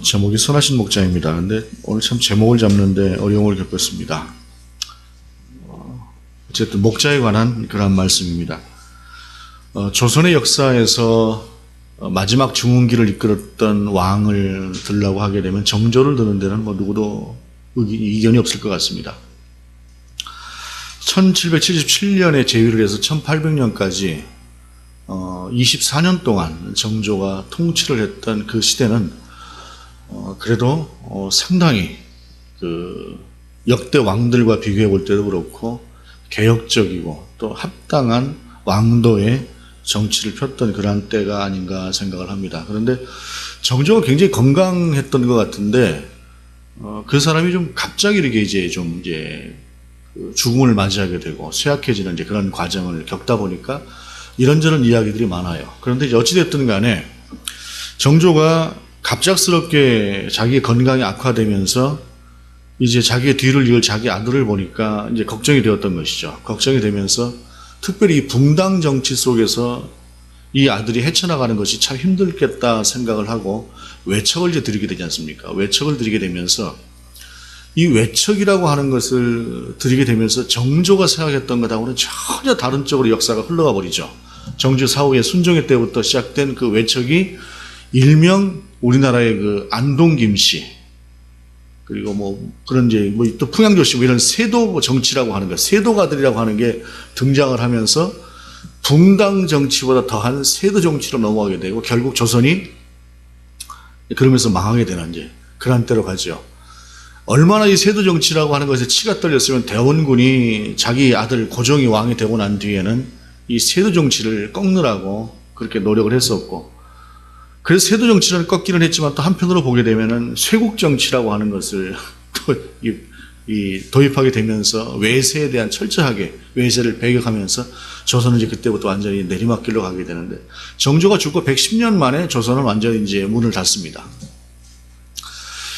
제목이 선하신 목자입니다. 근데 오늘 참 제목을 잡는데 어려움을 겪었습니다. 어쨌든 목자에 관한 그런 말씀입니다. 조선의 역사에서 마지막 중흥기를 이끌었던 왕을 들라고 하게 되면 정조를 드는 데는 누구도 이견이 없을 것 같습니다. 1777년에 제위를 해서 1800년까지 24년 동안 정조가 통치를 했던 그 시대는 그래도 상당히 역대 왕들과 비교해 볼 때도 그렇고 개혁적이고 또 합당한 왕도의 정치를 폈던 그러한 때가 아닌가 생각을 합니다. 그런데 정조가 굉장히 건강했던 것 같은데 그 사람이 좀 갑자기 이렇게 죽음을 맞이하게 되고 쇠약해지는 그런 과정을 겪다 보니까 이런저런 이야기들이 많아요. 그런데 어찌됐든 간에 정조가 갑작스럽게 자기의 건강이 악화되면서 이제 자기의 뒤를 이을 자기 아들을 보니까 이제 걱정이 되었던 것이죠. 걱정이 되면서 특별히 이 붕당 정치 속에서 이 아들이 헤쳐나가는 것이 참 힘들겠다 생각을 하고 외척을 이제 드리게 되지 않습니까? 외척을 드리게 되면서 이 외척이라고 하는 것을 드리게 되면서 정조가 생각했던 것하고는 전혀 다른 쪽으로 역사가 흘러가 버리죠. 정조 사후에 순종의 때부터 시작된 그 외척이 일명 우리나라의 안동 김씨 그리고 그런 또 풍양조씨 이런 세도 정치라고 하는 것, 세도가들이라고 하는 게 등장을 하면서 붕당 정치보다 더한 세도 정치로 넘어가게 되고 결국 조선이 그러면서 망하게 되는 그런 때로 가죠. 얼마나 이 세도 정치라고 하는 것에 치가 떨렸으면 대원군이 자기 아들 고종이 왕이 되고 난 뒤에는 이 세도 정치를 꺾느라고 그렇게 노력을 했었고, 그래서 세도 정치는 꺾기는 했지만 또 한편으로 보게 되면은 쇄국 정치라고 하는 것을 또 도입하게 되면서 외세에 대한 철저하게 외세를 배격하면서 조선은 이제 그때부터 완전히 내리막길로 가게 되는데, 정조가 죽고 110년 만에 조선은 완전히 이제 문을 닫습니다.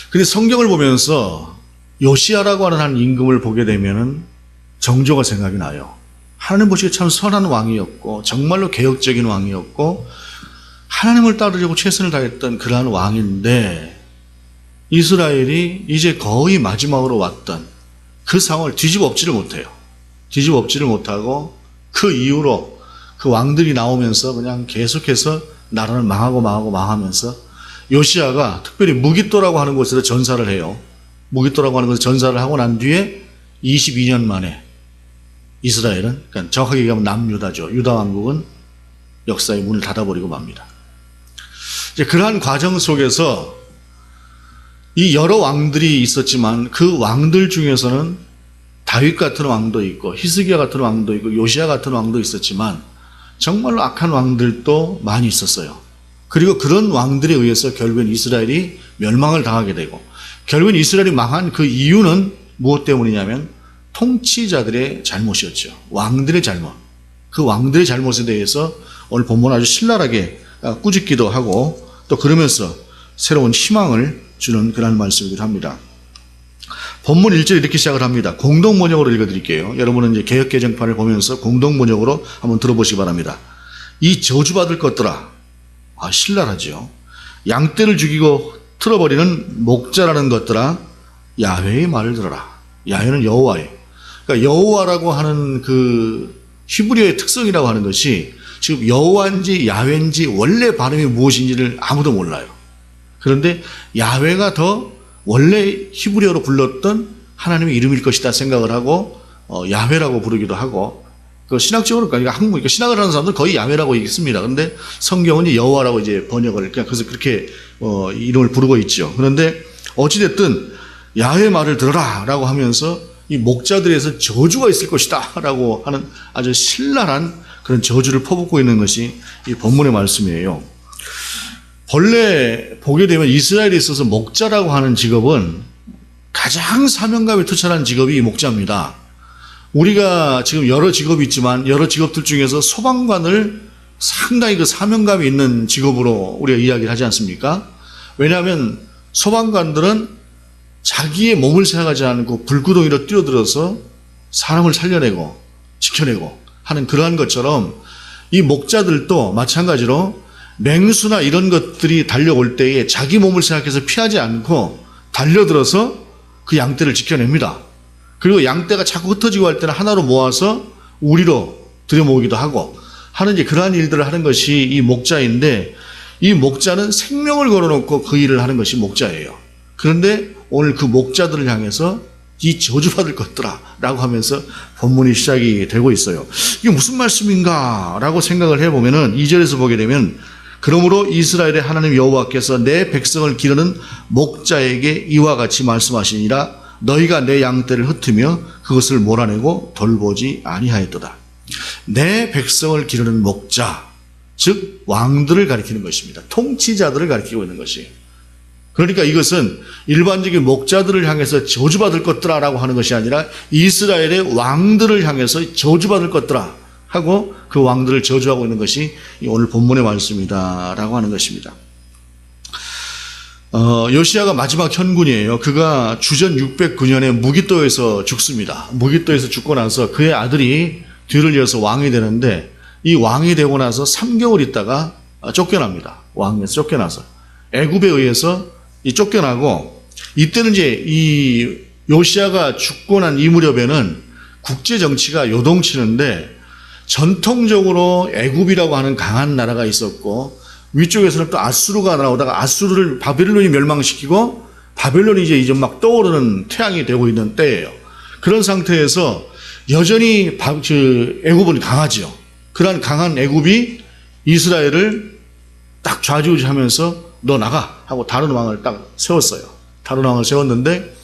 근데 성경을 보면서 요시야라고 하는 한 임금을 보게 되면은 정조가 생각이 나요. 하나님 보시기에 참 선한 왕이었고 정말로 개혁적인 왕이었고 하나님을 따르려고 최선을 다했던 그러한 왕인데, 이스라엘이 이제 거의 마지막으로 왔던 그 상황을 뒤집어 엎지를 못해요. 뒤집어 엎지를 못하고 그 이후로 그 왕들이 나오면서 그냥 계속해서 나라를 망하면서 요시야가 특별히 무깃도라고 하는 곳에서 전사를 해요. 무깃도라고 하는 곳에서 전사를 하고 난 뒤에 22년 만에 이스라엘은, 그러니까 정확하게 얘기하면 남유다죠. 유다 왕국은 역사의 문을 닫아버리고 맙니다. 이제 그러한 과정 속에서 이 여러 왕들이 있었지만 그 왕들 중에서는 다윗 같은 왕도 있고 히스기야 같은 왕도 있고 요시야 같은 왕도 있었지만 정말로 악한 왕들도 많이 있었어요. 그리고 그런 왕들에 의해서 결국엔 이스라엘이 멸망을 당하게 되고, 결국엔 이스라엘이 망한 그 이유는 무엇 때문이냐면 통치자들의 잘못이었죠. 왕들의 잘못. 그 왕들의 잘못에 대해서 오늘 본문 아주 신랄하게 꾸짖기도 하고 또 그러면서 새로운 희망을 주는 그런 말씀을 합니다. 본문 1절 이렇게 시작을 합니다. 공동번역으로 읽어드릴게요. 여러분은 이제 개역개정판을 보면서 공동번역으로 한번 들어보시기 바랍니다. 이 저주받을 것들아. 신랄하죠. 양떼를 죽이고 틀어버리는 목자라는 것들아, 야훼의 말을 들어라. 야훼는 여호와예요. 그러니까 여호와라고 하는 그 히브리어의 특성이라고 하는 것이 지금 여호와인지 야훼인지 원래 발음이 무엇인지를 아무도 몰라요. 그런데 야훼가 더 원래 히브리어로 불렀던 하나님의 이름일 것이다 생각을 하고 야훼라고 부르기도 하고, 그 신학적으로 그러니까 신학을 하는 사람들은 거의 야훼라고 읽습니다. 그런데 성경은 이제 여호와라고 이제 번역을 그냥 그래서 그렇게 이름을 부르고 있죠. 그런데 어찌됐든 야훼의 말을 들어라라고 하면서 이 목자들에서 저주가 있을 것이다라고 하는 아주 신랄한 그런 저주를 퍼붓고 있는 것이 이 본문의 말씀이에요. 본래 보게 되면 이스라엘에 있어서 목자라고 하는 직업은 가장 사명감이 투철한 직업이 목자입니다. 우리가 지금 여러 직업이 있지만 여러 직업들 중에서 소방관을 상당히 그 사명감이 있는 직업으로 우리가 이야기를 하지 않습니까? 왜냐하면 소방관들은 자기의 몸을 생각하지 않고 불구덩이로 뛰어들어서 사람을 살려내고 지켜내고 하는 그러한 것처럼 이 목자들도 마찬가지로 맹수나 이런 것들이 달려올 때에 자기 몸을 생각해서 피하지 않고 달려들어서 그 양떼를 지켜냅니다. 그리고 양떼가 자꾸 흩어지고 할 때는 하나로 모아서 우리로 들여모으기도 하고 하는 이제 그러한 일들을 하는 것이 이 목자인데, 이 목자는 생명을 걸어놓고 그 일을 하는 것이 목자예요. 그런데 오늘 그 목자들을 향해서 이 저주받을 것들아 라고 하면서 본문이 시작이 되고 있어요. 이게 무슨 말씀인가 라고 생각을 해보면은 2절에서 보게 되면, 그러므로 이스라엘의 하나님 여호와께서 내 백성을 기르는 목자에게 이와 같이 말씀하시니라. 너희가 내 양떼를 흩으며 그것을 몰아내고 돌보지 아니하였도다. 내 백성을 기르는 목자, 즉 왕들을 가리키는 것입니다. 통치자들을 가리키고 있는 것이에요. 그러니까 이것은 일반적인 목자들을 향해서 저주받을 것들아라고 하는 것이 아니라 이스라엘의 왕들을 향해서 저주받을 것들아 하고 그 왕들을 저주하고 있는 것이 오늘 본문의 말씀이다라고 하는 것입니다. 요시야가 마지막 현군이에요. 그가 주전 609년에 무기또에서 죽습니다. 무기또에서 죽고 나서 그의 아들이 뒤를 이어서 왕이 되는데, 이 왕이 되고 나서 3개월 있다가 쫓겨납니다. 왕에서 쫓겨나서 애굽에 의해서 쫓겨나고, 이때는 이제 이 요시야가 죽고 난 이 무렵에는 국제 정치가 요동치는데, 전통적으로 애굽이라고 하는 강한 나라가 있었고 위쪽에서는 또 아수르가 나오다가 아수르를 바벨론이 멸망시키고 바벨론이 이제 막 떠오르는 태양이 되고 있는 때예요. 그런 상태에서 여전히 애굽은 강하죠. 그러한 강한 애굽이 이스라엘을 딱 좌지우지하면서 너 나가 하고 다른 왕을 딱 세웠어요. 다른 왕을 세웠는데,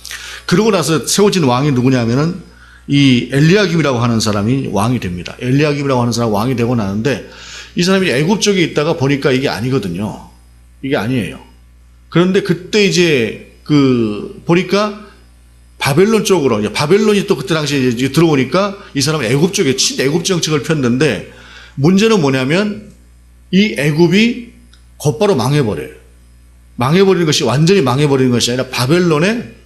그러고 나서 세워진 왕이 누구냐면은 이 엘리야김이라고 하는 사람이 왕이 됩니다. 엘리야김이라고 하는 사람이 왕이 되고 나는데, 이 사람이 애굽 쪽에 있다가 보니까 이게 아니거든요. 이게 아니에요. 그런데 그때 이제 보니까 바벨론 쪽으로, 바벨론이 또 그때 당시에 이제 들어오니까 이 사람은 애굽 쪽에 친애굽 정책을 폈는데, 문제는 뭐냐면 이 애굽이 곧바로 망해버려요. 망해버리는 것이, 완전히 망해버리는 것이 아니라 바벨론에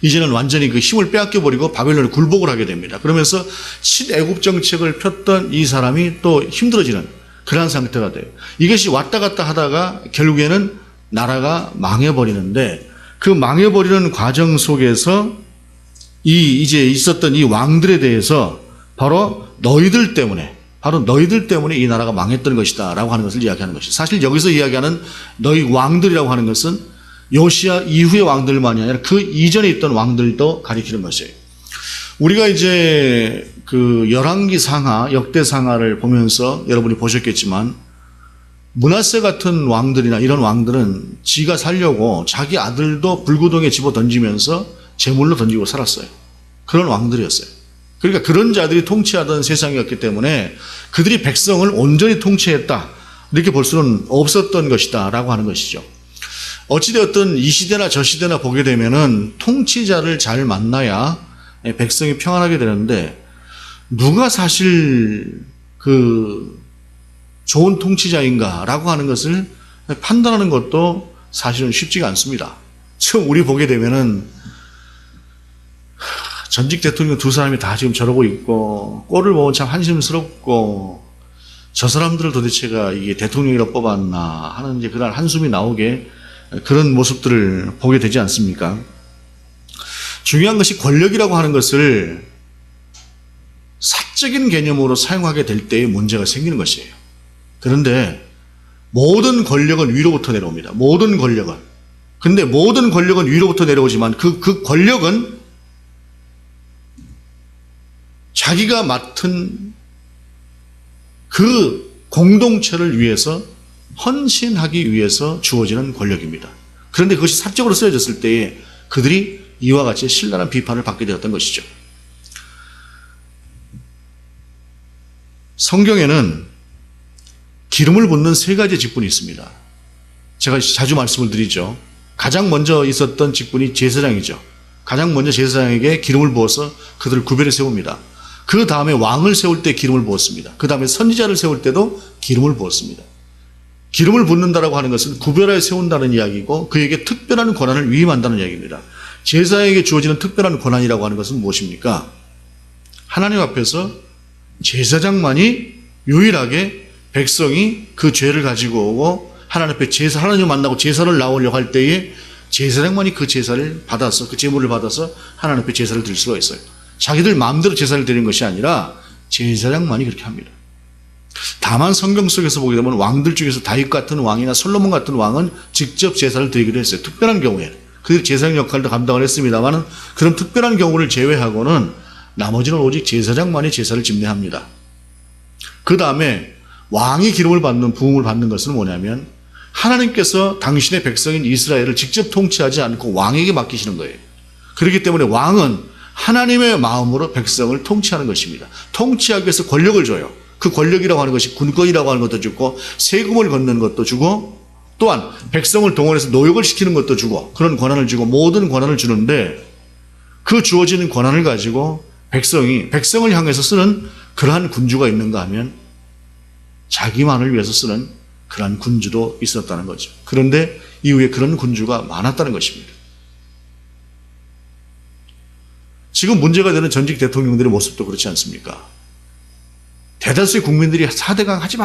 이제는 완전히 그 힘을 빼앗겨버리고 바벨론에 굴복을 하게 됩니다. 그러면서 친애굽 정책을 폈던 이 사람이 또 힘들어지는 그러한 상태가 돼요. 이것이 왔다 갔다 하다가 결국에는 나라가 망해버리는데, 그 망해버리는 과정 속에서 이제 있었던 이 왕들에 대해서 바로 너희들 때문에 이 나라가 망했던 것이다 라고 하는 것을 이야기하는 것이죠. 사실 여기서 이야기하는 너희 왕들이라고 하는 것은 요시야 이후의 왕들만이 아니라 그 이전에 있던 왕들도 가리키는 것이에요. 우리가 이제 그 열왕기 상하, 역대 상하를 보면서 여러분이 보셨겠지만, 므낫세 같은 왕들이나 이런 왕들은 지가 살려고 자기 아들도 불구덩이에 집어 던지면서 제물로 던지고 살았어요. 그런 왕들이었어요. 그러니까 그런 자들이 통치하던 세상이었기 때문에 그들이 백성을 온전히 통치했다 이렇게 볼 수는 없었던 것이다 라고 하는 것이죠. 어찌되었든 이 시대나 저 시대나 보게 되면은 통치자를 잘 만나야 백성이 평안하게 되는데, 누가 사실 좋은 통치자인가라고 하는 것을 판단하는 것도 사실은 쉽지가 않습니다. 처음 우리 보게 되면은 전직 대통령 두 사람이 다 지금 저러고 있고, 꼴을 보면 참 한심스럽고, 저 사람들을 도대체가 이게 대통령이라 뽑았나 하는 이제 그런 한숨이 나오게, 그런 모습들을 보게 되지 않습니까? 중요한 것이 권력이라고 하는 것을 사적인 개념으로 사용하게 될 때에 문제가 생기는 것이에요. 그런데 모든 권력은 위로부터 내려옵니다. 모든 권력은. 근데 모든 권력은 위로부터 내려오지만 그 권력은 자기가 맡은 그 공동체를 위해서 헌신하기 위해서 주어지는 권력입니다. 그런데 그것이 사적으로 쓰여졌을 때에 그들이 이와 같이 신랄한 비판을 받게 되었던 것이죠. 성경에는 기름을 붓는 세 가지 직분이 있습니다. 제가 자주 말씀을 드리죠. 가장 먼저 있었던 직분이 제사장이죠. 가장 먼저 제사장에게 기름을 부어서 그들을 구별해 세웁니다. 그 다음에 왕을 세울 때 기름을 부었습니다. 그 다음에 선지자를 세울 때도 기름을 부었습니다. 기름을 붓는다라고 하는 것은 구별하여 세운다는 이야기고, 그에게 특별한 권한을 위임한다는 이야기입니다. 제사에게 주어지는 특별한 권한이라고 하는 것은 무엇입니까? 하나님 앞에서 제사장만이 유일하게 백성이 그 죄를 가지고 오고 하나님 앞에 하나님을 만나고 제사를 나오려고 할 때에 제사장만이 그 제사를 받아서 그 제물을 받아서 하나님 앞에 제사를 드릴 수가 있어요. 자기들 마음대로 제사를 드리는 것이 아니라 제사장만이 그렇게 합니다. 다만 성경 속에서 보게 되면 왕들 중에서 다윗 같은 왕이나 솔로몬 같은 왕은 직접 제사를 드리기도 했어요. 특별한 경우에 그들이 제사장 역할도 감당을 했습니다만 그런 특별한 경우를 제외하고는 나머지는 오직 제사장만이 제사를 집례합니다. 그 다음에 왕이 기름을 받는 부흥을 받는 것은 뭐냐면 하나님께서 당신의 백성인 이스라엘을 직접 통치하지 않고 왕에게 맡기시는 거예요. 그렇기 때문에 왕은 하나님의 마음으로 백성을 통치하는 것입니다. 통치하기 위해서 권력을 줘요. 그 권력이라고 하는 것이 군권이라고 하는 것도 주고 세금을 걷는 것도 주고 또한 백성을 동원해서 노역을 시키는 것도 주고 그런 권한을 주고 모든 권한을 주는데 그 주어지는 권한을 가지고 백성을 향해서 쓰는 그러한 군주가 있는가 하면 자기만을 위해서 쓰는 그러한 군주도 있었다는 거죠. 그런데 이후에 그런 군주가 많았다는 것입니다. 지금 문제가 되는 전직 대통령들의 모습도 그렇지 않습니까? 대다수의 국민들이 4대강 하지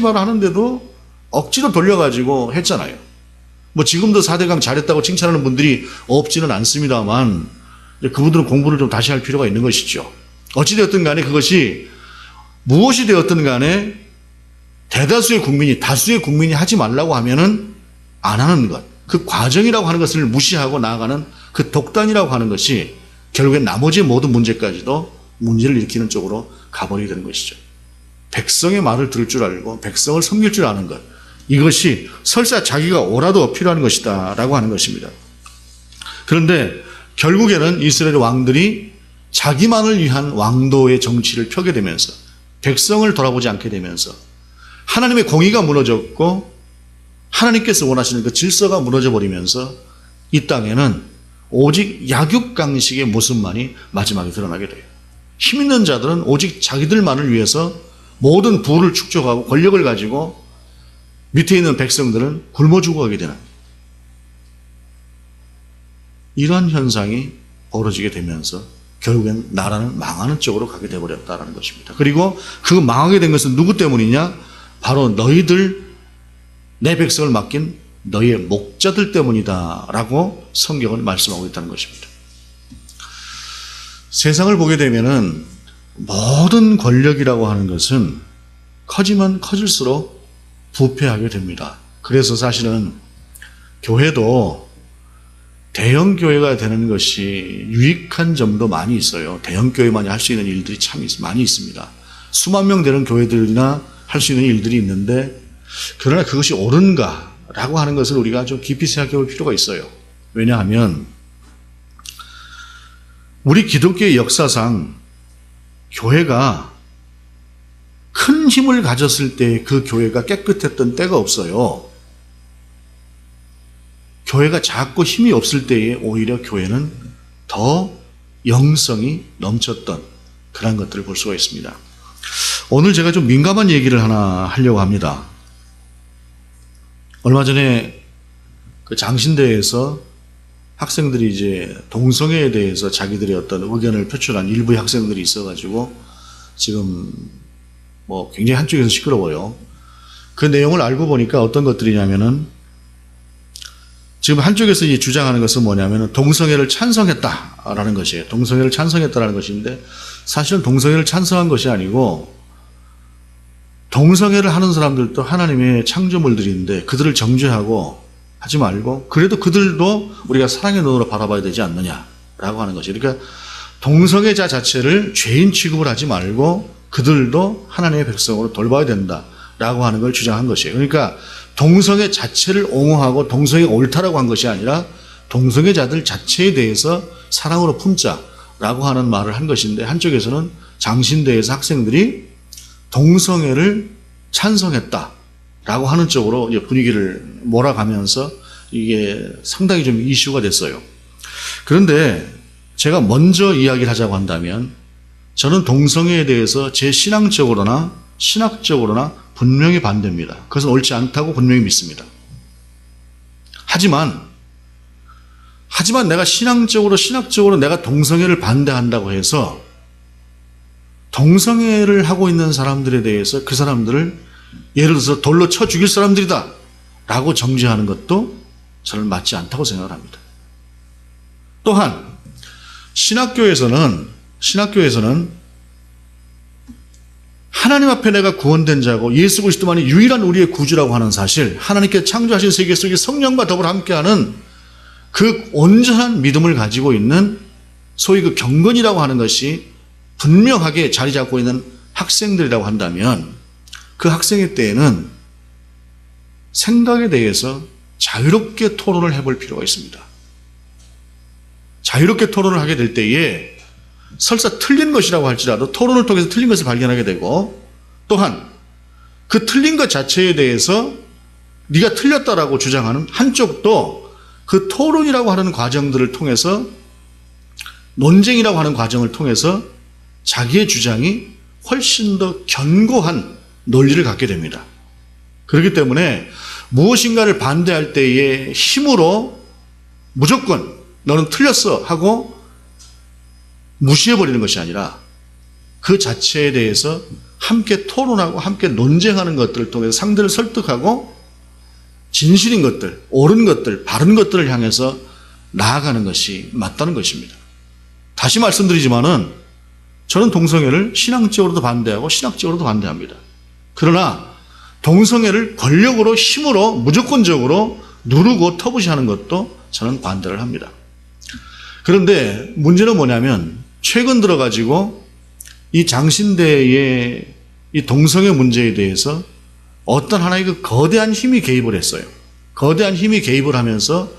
마라 하는데도 억지로 돌려가지고 했잖아요. 뭐 지금도 4대강 잘했다고 칭찬하는 분들이 없지는 않습니다만 그분들은 공부를 좀 다시 할 필요가 있는 것이죠. 어찌되었든 간에 그것이 무엇이 되었든 간에 대다수의 국민이 다수의 국민이 하지 말라고 하면은 안 하는 것, 그 과정이라고 하는 것을 무시하고 나아가는 그 독단이라고 하는 것이 결국엔 나머지 모든 문제까지도 문제를 일으키는 쪽으로 가버리게 되는 것이죠. 백성의 말을 들을 줄 알고 백성을 섬길 줄 아는 것, 이것이 설사 자기가 옳아도 필요한 것이다 라고 하는 것입니다. 그런데 결국에는 이스라엘 왕들이 자기만을 위한 왕도의 정치를 펴게 되면서 백성을 돌아보지 않게 되면서 하나님의 공의가 무너졌고 하나님께서 원하시는 그 질서가 무너져 버리면서 이 땅에는 오직 약육강식의 모습만이 마지막에 드러나게 돼요. 힘 있는 자들은 오직 자기들만을 위해서 모든 부를 축적하고 권력을 가지고 밑에 있는 백성들은 굶어 죽어가게 되는 이러한 현상이 벌어지게 되면서 결국엔 나라는 망하는 쪽으로 가게 되어버렸다는 것입니다. 그리고 그 망하게 된 것은 누구 때문이냐? 바로 너희들, 내 백성을 맡긴 너희의 목자들 때문이다 라고 성경은 말씀하고 있다는 것입니다. 세상을 보게 되면은 모든 권력이라고 하는 것은 커지면 커질수록 부패하게 됩니다. 그래서 사실은 교회도 대형 교회가 되는 것이 유익한 점도 많이 있어요. 대형 교회만이 할 수 있는 일들이 참 많이 있습니다. 수만 명 되는 교회들이나 할 수 있는 일들이 있는데 그러나 그것이 옳은가라고 하는 것을 우리가 좀 깊이 생각해 볼 필요가 있어요. 왜냐하면 우리 기독교의 역사상 교회가 큰 힘을 가졌을 때 그 교회가 깨끗했던 때가 없어요. 교회가 작고 힘이 없을 때에 오히려 교회는 더 영성이 넘쳤던 그런 것들을 볼 수가 있습니다. 오늘 제가 좀 민감한 얘기를 하나 하려고 합니다. 얼마 전에 그 장신대에서 학생들이 이제 동성애에 대해서 자기들의 어떤 의견을 표출한 일부의 학생들이 있어가지고 지금 뭐 굉장히 한쪽에서 시끄러워요. 그 내용을 알고 보니까 어떤 것들이냐면은 지금 한쪽에서 이 주장하는 것은 뭐냐면은 동성애를 찬성했다라는 것이에요. 동성애를 찬성했다라는 것인데 사실은 동성애를 찬성한 것이 아니고 동성애를 하는 사람들도 하나님의 창조물들인데 그들을 정죄하고 하지 말고 그래도 그들도 우리가 사랑의 눈으로 바라봐야 되지 않느냐라고 하는 것이에요. 그러니까 동성애자 자체를 죄인 취급을 하지 말고 그들도 하나님의 백성으로 돌봐야 된다라고 하는 걸 주장한 것이에요. 그러니까 동성애 자체를 옹호하고 동성애가 옳다라고 한 것이 아니라 동성애자들 자체에 대해서 사랑으로 품자라고 하는 말을 한 것인데 한쪽에서는 장신대에서 학생들이 동성애를 찬성했다라고 하는 쪽으로 분위기를 몰아가면서 이게 상당히 좀 이슈가 됐어요. 그런데 제가 먼저 이야기를 하자고 한다면 저는 동성애에 대해서 제 신앙적으로나 신학적으로나 분명히 반대입니다. 그것은 옳지 않다고 분명히 믿습니다. 하지만 내가 신학적으로 내가 동성애를 반대한다고 해서 동성애를 하고 있는 사람들에 대해서 그 사람들을 예를 들어서 돌로 쳐 죽일 사람들이다 라고 정죄하는 것도 저는 맞지 않다고 생각을 합니다. 또한 신학교에서는 하나님 앞에 내가 구원된 자고 예수 그리스도만이 유일한 우리의 구주라고 하는 사실, 하나님께 창조하신 세계 속에 성령과 더불어 함께하는 그 온전한 믿음을 가지고 있는 소위 그 경건이라고 하는 것이 분명하게 자리 잡고 있는 학생들이라고 한다면, 그 학생의 때에는 생각에 대해서 자유롭게 토론을 해볼 필요가 있습니다. 자유롭게 토론을 하게 될 때에 설사 틀린 것이라고 할지라도 토론을 통해서 틀린 것을 발견하게 되고, 또한 그 틀린 것 자체에 대해서 네가 틀렸다라고 주장하는 한쪽도 그 토론이라고 하는 과정들을 통해서, 논쟁이라고 하는 과정을 통해서 자기의 주장이 훨씬 더 견고한 논리를 갖게 됩니다. 그렇기 때문에 무엇인가를 반대할 때에 힘으로 무조건 너는 틀렸어 하고 무시해버리는 것이 아니라 그 자체에 대해서 함께 토론하고 함께 논쟁하는 것들을 통해서 상대를 설득하고 진실인 것들, 옳은 것들, 바른 것들을 향해서 나아가는 것이 맞다는 것입니다. 다시 말씀드리지만은 저는 동성애를 신앙적으로도 반대하고 신학적으로도 반대합니다. 그러나 동성애를 권력으로, 힘으로, 무조건적으로 누르고 터부시하는 것도 저는 반대를 합니다. 그런데 문제는 뭐냐면 최근 들어가지고 이 장신대의 이 동성애 문제에 대해서 어떤 하나의 그 거대한 힘이 개입을 했어요. 거대한 힘이 개입을 하면서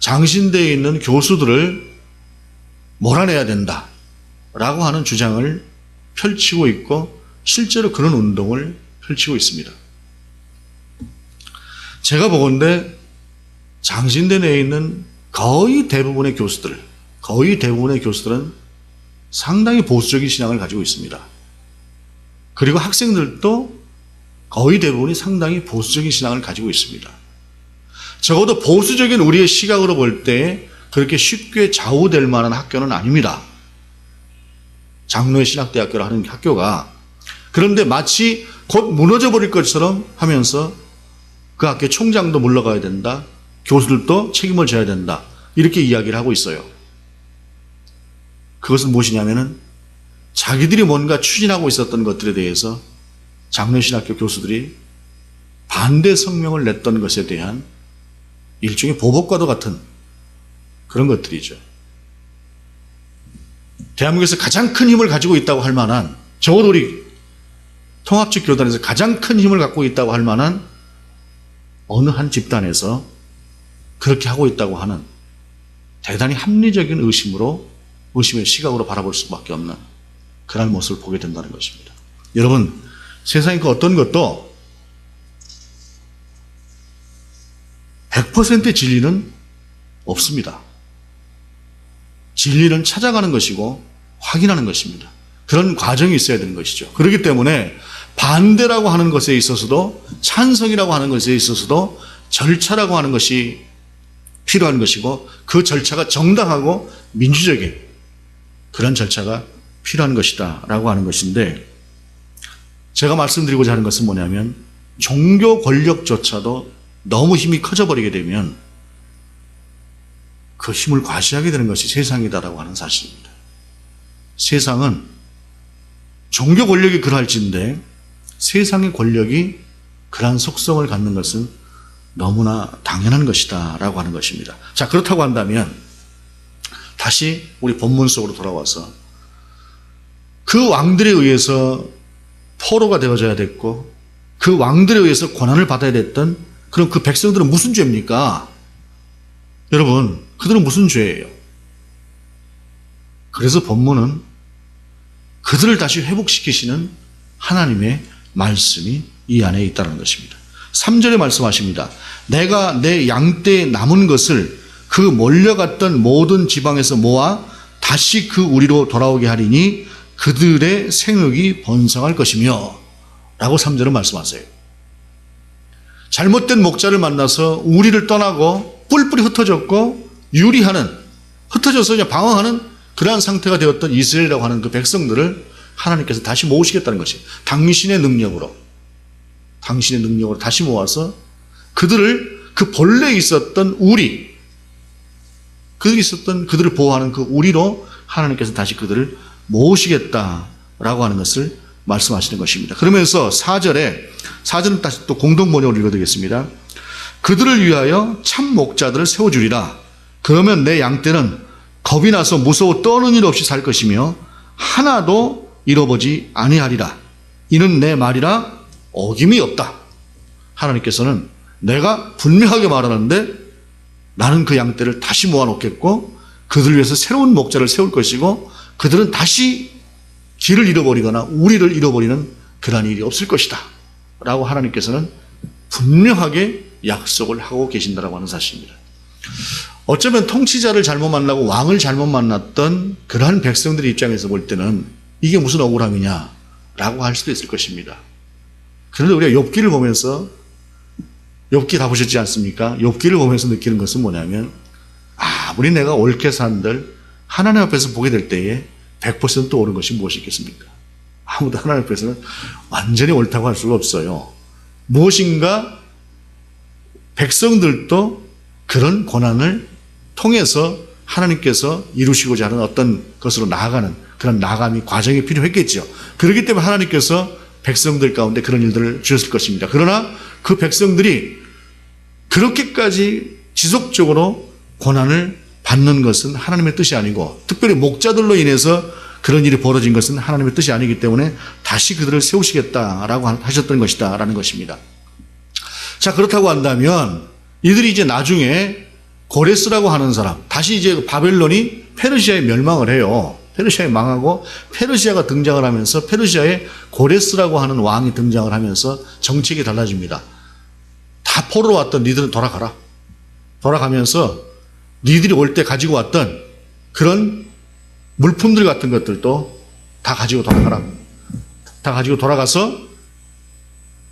장신대에 있는 교수들을 몰아내야 된다라고 하는 주장을 펼치고 있고 실제로 그런 운동을 펼치고 있습니다. 제가 보건대 장신대 내에 있는 거의 대부분의 교수들은 상당히 보수적인 신앙을 가지고 있습니다. 그리고 학생들도 거의 대부분이 상당히 보수적인 신앙을 가지고 있습니다. 적어도 보수적인 우리의 시각으로 볼 때 그렇게 쉽게 좌우될 만한 학교는 아닙니다. 장로의 신학대학교라 하는 학교가. 그런데 마치 곧 무너져 버릴 것처럼 하면서 그 학교 총장도 물러가야 된다, 교수들도 책임을 져야 된다, 이렇게 이야기를 하고 있어요. 그것은 무엇이냐면은 자기들이 뭔가 추진하고 있었던 것들에 대해서 장로신학교 교수들이 반대 성명을 냈던 것에 대한 일종의 보복과도 같은 그런 것들이죠. 대한민국에서 가장 큰 힘을 가지고 있다고 할 만한, 적어도 우리 통합적 교단에서 가장 큰 힘을 갖고 있다고 할 만한 어느 한 집단에서 그렇게 하고 있다고 하는 대단히 합리적인 의심의 시각으로 바라볼 수밖에 없는 그런 모습을 보게 된다는 것입니다. 여러분, 세상에 그 어떤 것도 100% 진리는 없습니다. 진리는 찾아가는 것이고 확인하는 것입니다. 그런 과정이 있어야 되는 것이죠. 그렇기 때문에 반대라고 하는 것에 있어서도, 찬성이라고 하는 것에 있어서도 절차라고 하는 것이 필요한 것이고, 그 절차가 정당하고 민주적인 그런 절차가 필요한 것이다 라고 하는 것인데, 제가 말씀드리고자 하는 것은 뭐냐면, 종교 권력조차도 너무 힘이 커져버리게 되면 그 힘을 과시하게 되는 것이 세상이다라고 하는 사실입니다. 세상은 종교 권력이 그러할진데 세상의 권력이 그러한 속성을 갖는 것은 너무나 당연한 것이다 라고 하는 것입니다. 자, 그렇다고 한다면 다시 우리 본문 속으로 돌아와서 그 왕들에 의해서 포로가 되어져야 됐고 그 왕들에 의해서 고난을 받아야 됐던 그럼 그 백성들은 무슨 죄입니까? 여러분, 그들은 무슨 죄예요? 그래서 본문은 그들을 다시 회복시키시는 하나님의 말씀이 이 안에 있다는 것입니다. 3절에 말씀하십니다. 내가 내 양떼에 남은 것을 그 몰려갔던 모든 지방에서 모아 다시 그 우리로 돌아오게 하리니 그들의 생육이 번성할 것이며 라고 3절은 말씀하세요. 잘못된 목자를 만나서 우리를 떠나고 뿔뿔이 흩어졌고 흩어져서 그냥 방황하는 그러한 상태가 되었던 이스라엘이라고 하는 그 백성들을 하나님께서 다시 모으시겠다는 것이 당신의 능력으로, 당신의 능력으로 다시 모아서 그들을 그 본래 있었던 우리, 그들을 보호하는 그 우리로 하나님께서 다시 그들을 모으시겠다라고 하는 것을 말씀하시는 것입니다. 그러면서 4절은 다시 또 공동 번역으로 읽어드리겠습니다. 그들을 위하여 참 목자들을 세워주리라. 그러면 내 양떼는 겁이 나서 무서워 떠는 일 없이 살 것이며 하나도 잃어보지 아니하리라. 이는 내 말이라 어김이 없다. 하나님께서는 내가 분명하게 말하는데 나는 그 양떼를 다시 모아놓겠고 그들을 위해서 새로운 목자를 세울 것이고 그들은 다시 길을 잃어버리거나 우리를 잃어버리는 그러한 일이 없을 것이다 라고 하나님께서는 분명하게 약속을 하고 계신다라고 하는 사실입니다. 어쩌면 통치자를 잘못 만나고 왕을 잘못 만났던 그러한 백성들의 입장에서 볼 때는 이게 무슨 억울함이냐 라고 할 수도 있을 것입니다. 그런데 우리가 욥기를 보면서, 욥기 다 보셨지 않습니까? 욥기를 보면서 느끼는 것은 뭐냐면 아무리 내가 옳게 산들 하나님 앞에서 보게 될 때에 100% 옳은 것이 무엇이 있겠습니까? 아무도 하나님 앞에서는 완전히 옳다고 할 수가 없어요. 무엇인가 백성들도 그런 고난을 통해서 하나님께서 이루시고자 하는 어떤 것으로 나아가는 그런 나아감이 과정이 필요했겠죠. 그렇기 때문에 하나님께서 백성들 가운데 그런 일들을 주셨을 것입니다. 그러나 그 백성들이 그렇게까지 지속적으로 고난을 받는 것은 하나님의 뜻이 아니고 특별히 목자들로 인해서 그런 일이 벌어진 것은 하나님의 뜻이 아니기 때문에 다시 그들을 세우시겠다라고 하셨던 것이다 라는 것입니다. 자, 그렇다고 한다면 이들이 이제 나중에 고레스라고 하는 사람, 다시 이제 바벨론이 페르시아에 멸망을 해요. 페르시아에 망하고 페르시아가 등장을 하면서 페르시아에 고레스라고 하는 왕이 등장을 하면서 정책이 달라집니다. 다 포로로 왔던 니들은 돌아가라. 돌아가면서 니들이 올 때 가지고 왔던 그런 물품들 같은 것들도 다 가지고 돌아가라. 다 가지고 돌아가서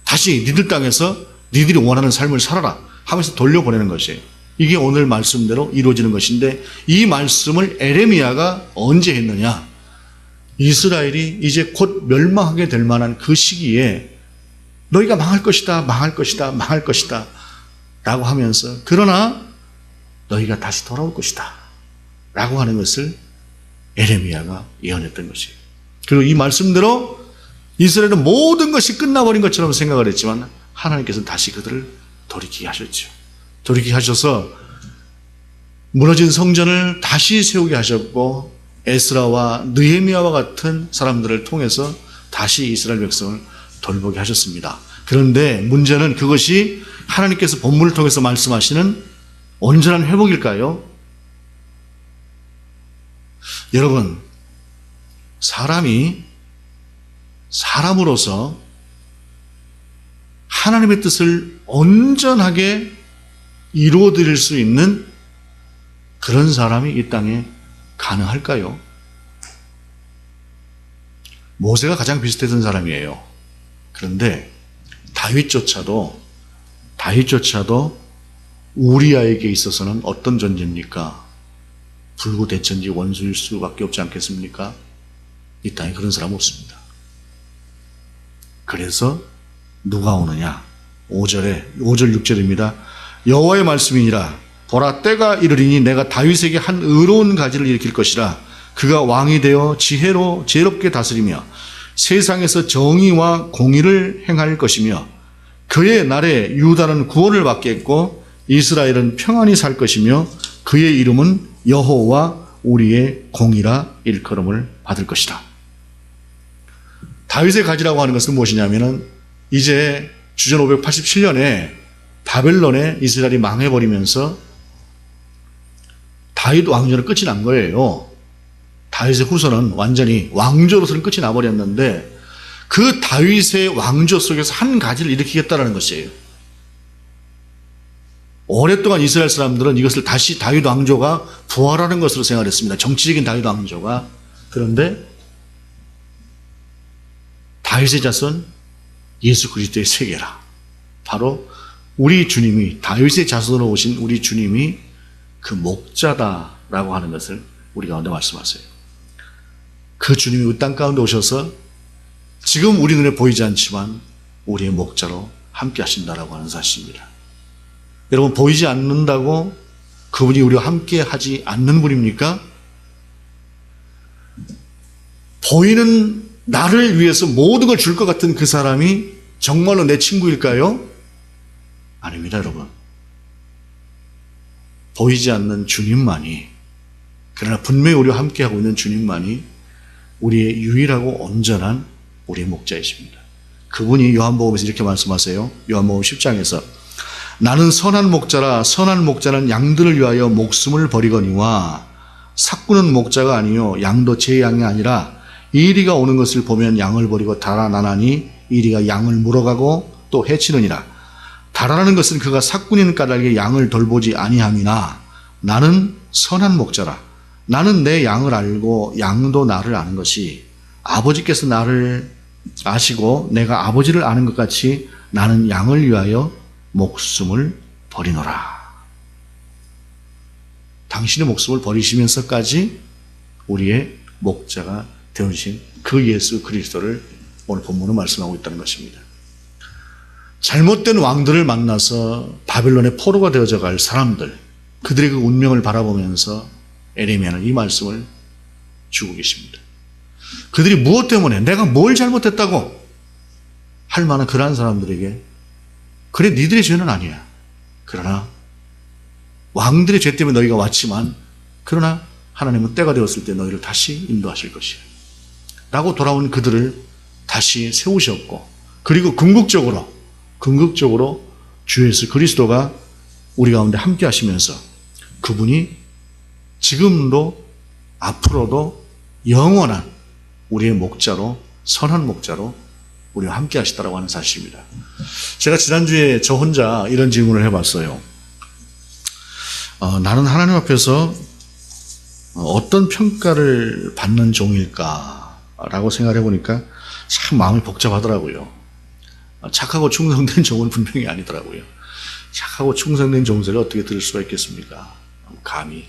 다시 니들 땅에서 니들이 원하는 삶을 살아라 하면서 돌려보내는 것이에요. 이게 오늘 말씀대로 이루어지는 것인데 이 말씀을 에레미야가 언제 했느냐? 이스라엘이 이제 곧 멸망하게 될 만한 그 시기에 너희가 망할 것이다, 망할 것이다, 망할 것이다 라고 하면서 그러나 너희가 다시 돌아올 것이다 라고 하는 것을 에레미야가 예언했던 것이에요. 그리고 이 말씀대로 이스라엘은 모든 것이 끝나버린 것처럼 생각을 했지만 하나님께서는 다시 그들을 돌이키게 하셨죠. 돌이키게 하셔서 무너진 성전을 다시 세우게 하셨고 에스라와 느헤미야와 같은 사람들을 통해서 다시 이스라엘 백성을 돌보게 하셨습니다. 그런데 문제는 그것이 하나님께서 본문을 통해서 말씀하시는 온전한 회복일까요? 여러분, 사람이 사람으로서 하나님의 뜻을 온전하게 이루어드릴 수 있는 그런 사람이 이 땅에 가능할까요? 모세가 가장 비슷했던 사람이에요. 그런데 다윗조차도 우리아에게 있어서는 어떤 존재입니까? 불구대천지 원수일 수밖에 없지 않겠습니까? 이 땅에 그런 사람 없습니다. 그래서 누가 오느냐? 5절 6절입니다. 여호와의 말씀이니라. 보라, 때가 이르리니 내가 다윗에게 한 의로운 가지를 일으킬 것이라. 그가 왕이 되어 지혜롭게 다스리며 세상에서 정의와 공의를 행할 것이며 그의 날에 유다는 구원을 받겠고 이스라엘은 평안히 살 것이며 그의 이름은 여호와 우리의 공이라 일컬음을 받을 것이다. 다윗의 가지라고 하는 것은 무엇이냐면은 이제 주전 587년에 바벨론에 이스라엘이 망해버리면서 다윗 왕조는 끝이 난 거예요. 다윗의 후손은 완전히 왕조로서는 끝이 나버렸는데 그 다윗의 왕조 속에서 한 가지를 일으키겠다는 것이에요. 오랫동안 이스라엘 사람들은 이것을 다시 다윗 왕조가 부활하는 것으로 생각했습니다. 정치적인 다윗 왕조가. 그런데 다윗의 자손 예수 그리스도의 세계라. 바로 우리 주님이, 다윗의 자손으로 오신 우리 주님이 그 목자다라고 하는 것을 우리 가운데 말씀하세요. 그 주님이 이 땅 가운데 오셔서 지금 우리 눈에 보이지 않지만 우리의 목자로 함께 하신다라고 하는 사실입니다. 여러분, 보이지 않는다고 그분이 우리와 함께 하지 않는 분입니까? 보이는 나를 위해서 모든 걸 줄 것 같은 그 사람이 정말로 내 친구일까요? 아닙니다, 여러분. 보이지 않는 주님만이, 그러나 분명히 우리와 함께하고 있는 주님만이 우리의 유일하고 온전한 우리의 목자이십니다. 그분이 요한복음에서 이렇게 말씀하세요. 요한복음 10장에서 나는 선한 목자라 선한 목자는 양들을 위하여 목숨을 버리거니와 삭구는 목자가 아니요 양도 제 양이 아니라 이리가 오는 것을 보면 양을 버리고 달아나나니 이리가 양을 물어가고 또 해치느니라. 달아나는 것은 그가 삭군인 까닭에 양을 돌보지 아니함이나 나는 선한 목자라. 나는 내 양을 알고 양도 나를 아는 것이 아버지께서 나를 아시고 내가 아버지를 아는 것 같이 나는 양을 위하여 목숨을 버리노라. 당신의 목숨을 버리시면서까지 우리의 목자가 되어주신 그 예수 그리스도를 오늘 본문은 말씀하고 있다는 것입니다. 잘못된 왕들을 만나서 바벨론의 포로가 되어져 갈 사람들, 그들의 그 운명을 바라보면서 에레미야는 이 말씀을 주고 계십니다. 그들이 무엇 때문에 내가 뭘 잘못했다고 할 만한 그러한 사람들에게 그래 니들의 죄는 아니야. 그러나 왕들의 죄 때문에 너희가 왔지만 그러나 하나님은 때가 되었을 때 너희를 다시 인도하실 것이야 라고 돌아온 그들을 다시 세우셨고, 그리고 궁극적으로 주 예수 그리스도가 우리 가운데 함께 하시면서 그분이 지금도 앞으로도 영원한 우리의 목자로, 선한 목자로 우리와 함께 하시다라고 하는 사실입니다. 제가 지난주에 저 혼자 이런 질문을 해봤어요. 나는 하나님 앞에서 어떤 평가를 받는 종일까라고 생각을 해보니까 참 마음이 복잡하더라고요. 착하고 충성된 종은 분명히 아니더라고요. 착하고 충성된 종소리를 어떻게 들을 수가 있겠습니까? 감히.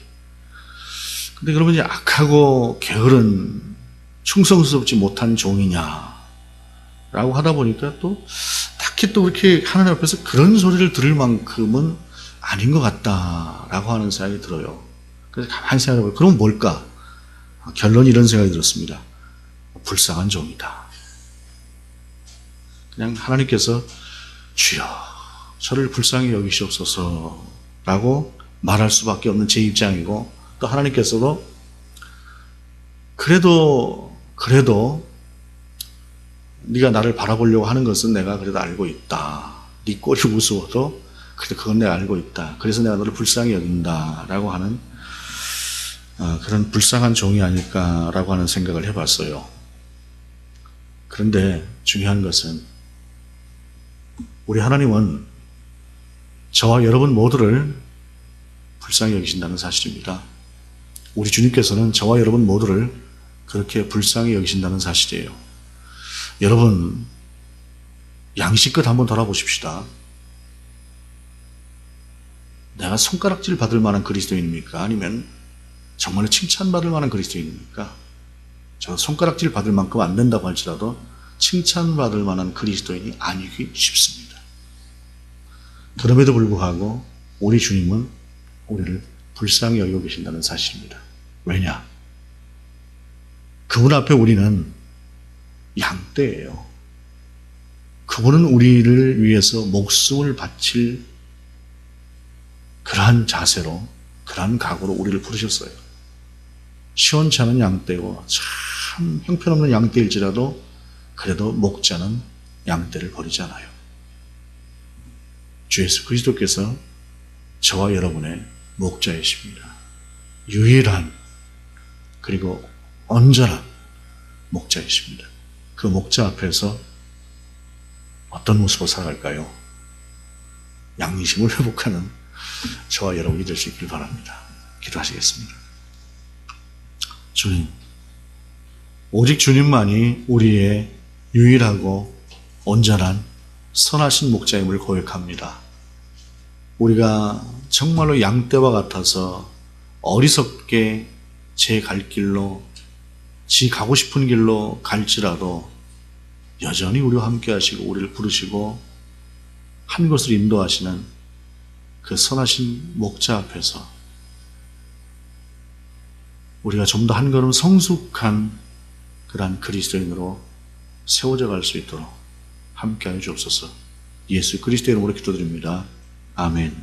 근데 그러면 이제 악하고 게으른 충성스럽지 못한 종이냐 라고 하다 보니까 또 딱히 또 그렇게 하나님 앞에서 그런 소리를 들을 만큼은 아닌 것 같다라고 하는 생각이 들어요. 그래서 가만히 생각해보면 그럼 뭘까? 결론이 이런 생각이 들었습니다. 불쌍한 종이다. 그냥 하나님께서 주여 저를 불쌍히 여기시옵소서 라고 말할 수밖에 없는 제 입장이고, 또 하나님께서도 그래도 네가 나를 바라보려고 하는 것은 내가 그래도 알고 있다. 네 꼴이 우스워도 그래도 그건 내가 알고 있다. 그래서 내가 너를 불쌍히 여긴다 라고 하는 그런 불쌍한 종이 아닐까라고 하는 생각을 해봤어요. 그런데 중요한 것은 우리 하나님은 저와 여러분 모두를 불쌍히 여기신다는 사실입니다. 우리 주님께서는 저와 여러분 모두를 그렇게 불쌍히 여기신다는 사실이에요. 여러분, 양심껏 한번 돌아보십시다. 내가 손가락질 받을 만한 그리스도인입니까? 아니면 정말로 칭찬받을 만한 그리스도인입니까? 저 손가락질 받을 만큼 안 된다고 할지라도 칭찬받을 만한 그리스도인이 아니기 쉽습니다. 그럼에도 불구하고 우리 주님은 우리를 불쌍히 여기고 계신다는 사실입니다. 왜냐? 그분 앞에 우리는 양떼예요. 그분은 우리를 위해서 목숨을 바칠 그러한 자세로, 그러한 각오로 우리를 부르셨어요. 시원치 않은 양떼고 참 형편없는 양떼일지라도 그래도 목자는 양떼를 버리지 않아요. 주 예수 그리스도께서 저와 여러분의 목자이십니다. 유일한 그리고 온전한 목자이십니다. 그 목자 앞에서 어떤 모습으로 살아갈까요? 양심을 회복하는 저와 여러분이 될 수 있길 바랍니다. 기도하시겠습니다. 주님, 오직 주님만이 우리의 유일하고 온전한 선하신 목자임을 고백합니다. 우리가 정말로 양떼와 같아서 어리석게 제 갈 길로, 지 가고 싶은 길로 갈지라도 여전히 우리와 함께 하시고 우리를 부르시고 한 곳으로 인도하시는 그 선하신 목자 앞에서 우리가 좀 더 한 걸음 성숙한 그러한 그리스도인으로 세워져 갈 수 있도록 함께하여 주옵소서. 예수 그리스도의 이름으로 기도드립니다. 아멘.